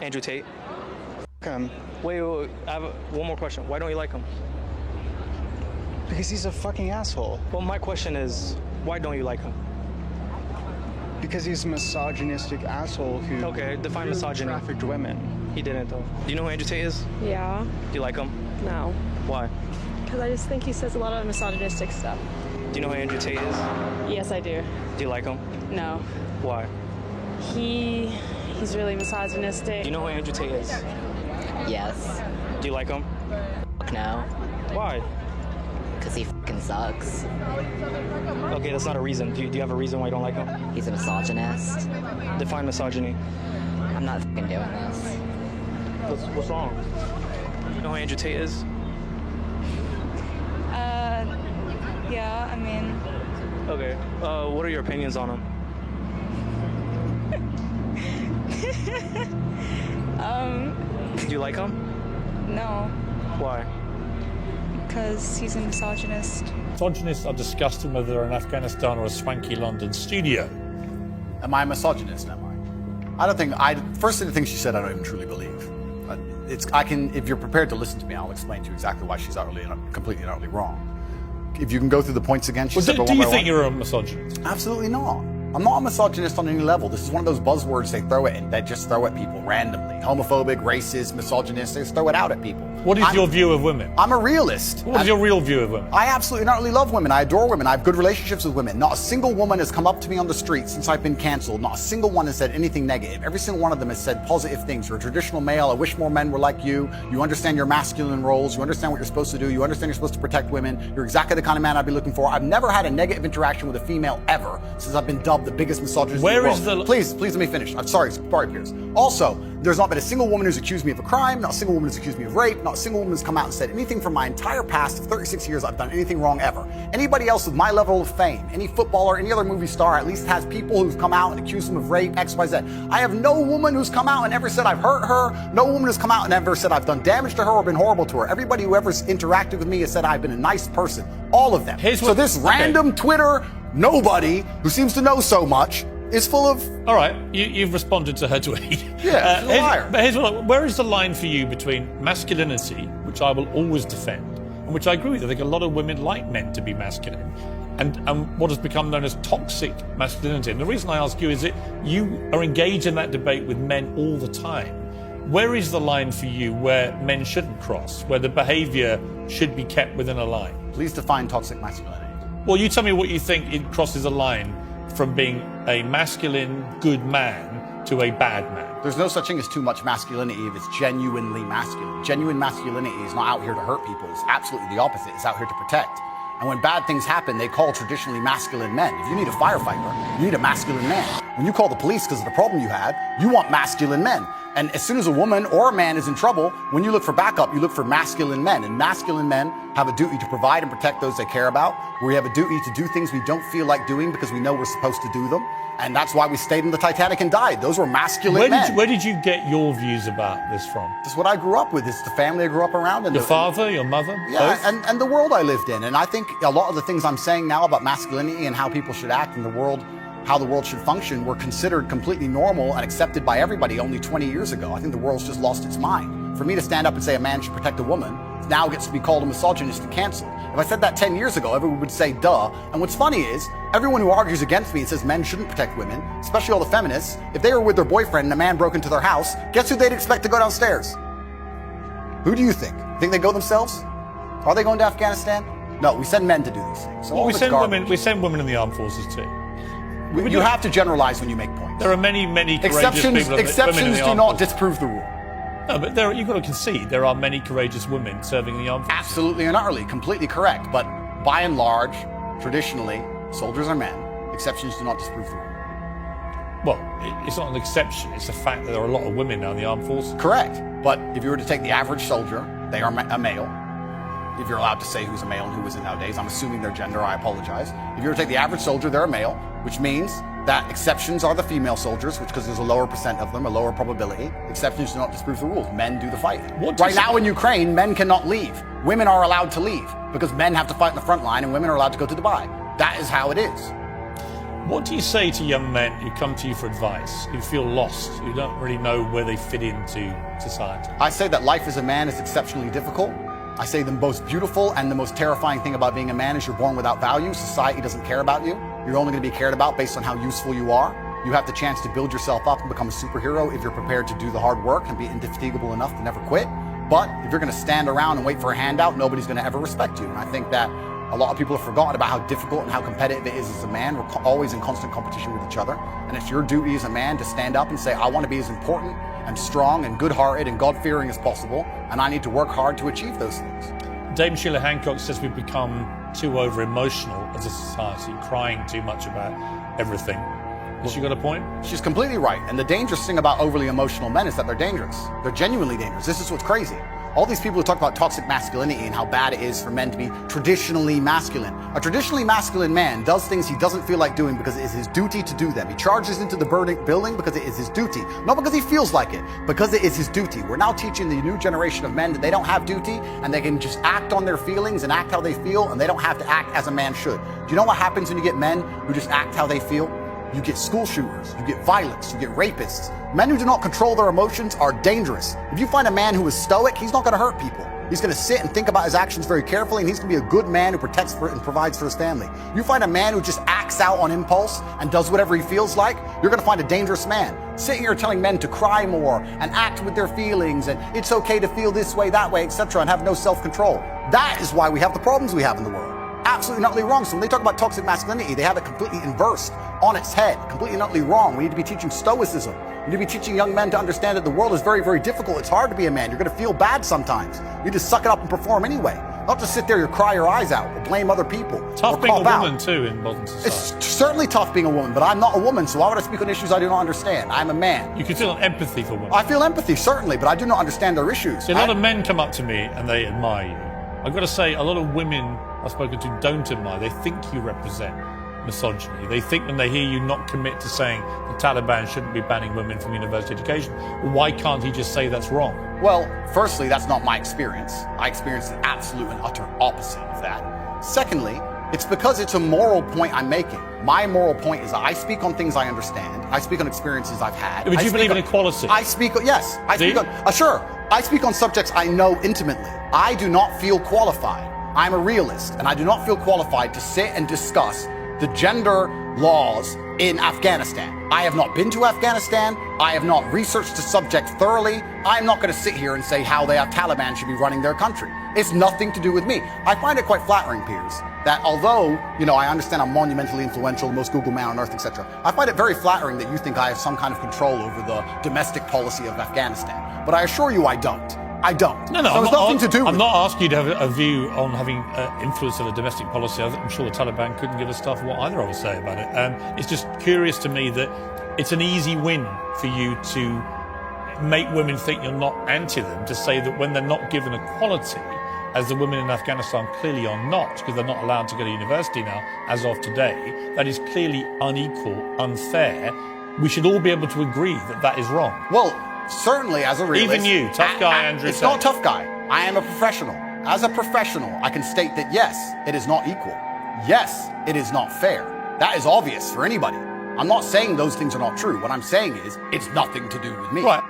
Andrew Tate. Him Wait, I have one more question. Why don't you like him? because he's a fucking asshole. Well, my question is, why don't you like him? Because he's a misogynistic asshole who Okay, define misogyny. trafficked women. He didn't, though. Do you know who Andrew Tate is? Yeah, Do you like him? no. Why? Because I just think he says a lot of misogynistic stuff. Do you know who Andrew Tate is? Yes, I do. Do you like him? No. Why? He's really misogynistic. Do you know who Andrew Tate is? Yes. Do you like him? Fuck no. Why? Because he fucking sucks. Okay, that's not a reason. Do you have a reason why you don't like him? He's a misogynist. Define misogyny. I'm not fucking doing this. What's wrong? You know who Andrew Tate is? Yeah, I mean, Okay. What are your opinions on him? Do you like him? no, Why? because he's a misogynist. Misogynists are disgusting whether they're in Afghanistan or a swanky London studio. Am I a misogynist? Am I don't think first thing she said I don't even truly believe. If you're prepared to listen to me, I'll explain to you exactly why she's completely and utterly wrong. If you can go through the points again, she said. Do you think you're a misogynist? Absolutely not. I'm not a misogynist on any level. This is one of those buzzwords they just throw at people randomly. Homophobic, racist, misogynist, they just throw it out at people. What is your view of women? I'm a realist. What is your real view of women? I absolutely not really love women. I adore women. I have good relationships with women. Not a single woman has come up to me on the street since I've been canceled. Not a single one has said anything negative. Every single one of them has said positive things. You're a traditional male. I wish more men were like you. You understand your masculine roles. You understand what you're supposed to do. You understand you're supposed to protect women. You're exactly the kind of man I'd be looking for. I've never had a negative interaction with a female ever since I've been dubbed the biggest misogynist in the Where world. is the... Please let me finish. I'm sorry, Piers. Also, there's not been a single woman who's accused me of a crime, not a single woman who's accused me of rape, not a single woman who's come out and said anything from my entire past of 36 years I've done anything wrong ever. Anybody else with my level of fame, any footballer, any other movie star, at least has people who've come out and accused them of rape, X, Y, Z. I have no woman who's come out and ever said I've hurt her, no woman who's come out and ever said I've done damage to her or been horrible to her. Everybody who ever's interacted with me has said I've been a nice person. All of them. So this random Twitter nobody who seems to know so much is full of... All right, you've responded to her tweet. Yeah, she's a liar. But where is the line for you between masculinity, which I will always defend, and which I agree with? I think a lot of women like men to be masculine, and what has become known as toxic masculinity. And the reason I ask you is that you are engaged in that debate with men all the time. Where is the line for you where men shouldn't cross, where the behavior should be kept within a line? Please define toxic masculinity. Well, you tell me what you think it crosses a line from being a masculine, good man to a bad man. There's no such thing as too much masculinity if it's genuinely masculine. Genuine masculinity is not out here to hurt people. It's absolutely the opposite. It's out here to protect. And when bad things happen, they call traditionally masculine men. If you need a firefighter, you need a masculine man. When you call the police because of the problem you had, you want masculine men. And as soon as a woman or a man is in trouble, when you look for backup, you look for masculine men. And masculine men have a duty to provide and protect those they care about. We have a duty to do things we don't feel like doing because we know we're supposed to do them. And that's why we stayed in the Titanic and died. Those were masculine men. Where did you get your views about this from? This is what I grew up with. It's the family I grew up around. And Your father, your mother? Yeah, both? and the world I lived in. And I think a lot of the things I'm saying now about masculinity and how people should act in the world, how the world should function, were considered completely normal and accepted by everybody only 20 years ago. I think the world's just lost its mind. For me to stand up and say a man should protect a woman now gets to be called a misogynist and canceled. If I said that 10 years ago, everyone would say, duh. And what's funny is, everyone who argues against me and says men shouldn't protect women, especially all the feminists, if they were with their boyfriend and a man broke into their house, guess who they'd expect to go downstairs? Who do you think? Think they go themselves? Are they going to Afghanistan? No, we send men to do these things. So Well, we send women in the armed forces too. You have to generalize when you make points. There are many courageous people. Exceptions do not disprove the rule. No, but you've got to concede there are many courageous women serving in the armed forces. Absolutely and utterly, completely correct. But by and large, traditionally, soldiers are men. Exceptions do not disprove the rule. Well, it's not an exception. It's a fact that there are a lot of women now in the armed forces. Correct. But if you were to take the average soldier, they are a male. If you're allowed to say who's a male and who isn't nowadays, I'm assuming their gender, I apologize. If you were to take the average soldier, they're a male, which means that exceptions are the female soldiers, which because there's a lower percent of them, a lower probability. Exceptions do not disprove the rules. Men do the fighting. Right now in Ukraine, men cannot leave. Women are allowed to leave because men have to fight in the front line and women are allowed to go to Dubai. That is how it is. What do you say to young men who come to you for advice, who feel lost, who don't really know where they fit into society? I say that life as a man is exceptionally difficult. I say the most beautiful and the most terrifying thing about being a man is you're born without value. Society doesn't care about you. You're only going to be cared about based on how useful you are. You have the chance to build yourself up and become a superhero if you're prepared to do the hard work and be indefatigable enough to never quit. But if you're going to stand around and wait for a handout, nobody's going to ever respect you. And I think that a lot of people have forgotten about how difficult and how competitive it is as a man. We're always in constant competition with each other. And it's your duty as a man to stand up and say, I want to be as important and strong and good-hearted and God-fearing as possible, and I need to work hard to achieve those things. Dame Sheila Hancock says we've become too over-emotional as a society, crying too much about everything. Has she got a point? She's completely right. And the dangerous thing about overly emotional men is that they're dangerous. They're genuinely dangerous. This is what's crazy. All these people who talk about toxic masculinity and how bad it is for men to be traditionally masculine. A traditionally masculine man does things he doesn't feel like doing because it is his duty to do them. He charges into the building because it is his duty. Not because he feels like it, because it is his duty. We're now teaching the new generation of men that they don't have duty and they can just act on their feelings and act how they feel, and they don't have to act as a man should. Do you know what happens when you get men who just act how they feel? You get school shooters, you get violence, you get rapists. Men who do not control their emotions are dangerous. If you find a man who is stoic, he's not going to hurt people. He's going to sit and think about his actions very carefully, and he's going to be a good man who protects and provides for his family. You find a man who just acts out on impulse and does whatever he feels like, you're going to find a dangerous man. Sitting here telling men to cry more and act with their feelings and it's okay to feel this way, that way, etc., and have no self-control. That is why we have the problems we have in the world. Absolutely and utterly wrong. So when they talk about toxic masculinity, they have it completely inversed on its head, completely and utterly wrong. We need to be teaching stoicism. We need to be teaching young men to understand that the world is very, very difficult. It's hard to be a man. You're going to feel bad sometimes. You need to suck it up and perform anyway. Not just sit there and cry your eyes out or blame other people. Tough being a woman too in modern society. It's certainly tough being a woman, but I'm not a woman, so why would I speak on issues I do not understand? I'm a man. You can feel empathy for women. I feel empathy, certainly, but I do not understand their issues. See, a lot of men come up to me and they admire you. I've got to say, a lot of women I've spoken to don't admire. They think you represent misogyny. They think when they hear you not commit to saying the Taliban shouldn't be banning women from university education, well, why can't he just say that's wrong? Well, firstly, that's not my experience. I experience the absolute and utter opposite of that. Secondly, it's because it's a moral point I'm making. My moral point is that I speak on things I understand. I speak on experiences I've had. But you believe in equality? I speak, yes. I speak on, sure. I speak on subjects I know intimately. I do not feel qualified. I'm a realist, and I do not feel qualified to sit and discuss the gender laws in Afghanistan. I have not been to Afghanistan. I have not researched the subject thoroughly. I'm not going to sit here and say how the Taliban should be running their country. It's nothing to do with me. I find it quite flattering, Piers, that although, I understand I'm monumentally influential, the most Google man on earth, etc., I find it very flattering that you think I have some kind of control over the domestic policy of Afghanistan. But I assure you I don't. I don't. No, so it's nothing to do with I'm not asking you to have a view on having influence on the domestic policy. I'm sure the Taliban couldn't give a stuff what either of us say about it. It's just curious to me that it's an easy win for you to make women think you're not anti them, to say that when they're not given equality, as the women in Afghanistan clearly are not, because they're not allowed to go to university now, as of today, that is clearly unequal, unfair. We should all be able to agree that that is wrong. Well, certainly as a realist. Even you, tough guy, Andrew Tate. It's not tough guy. I am a professional. As a professional, I can state that yes, it is not equal. Yes, it is not fair. That is obvious for anybody. I'm not saying those things are not true. What I'm saying is, it's nothing to do with me. Right.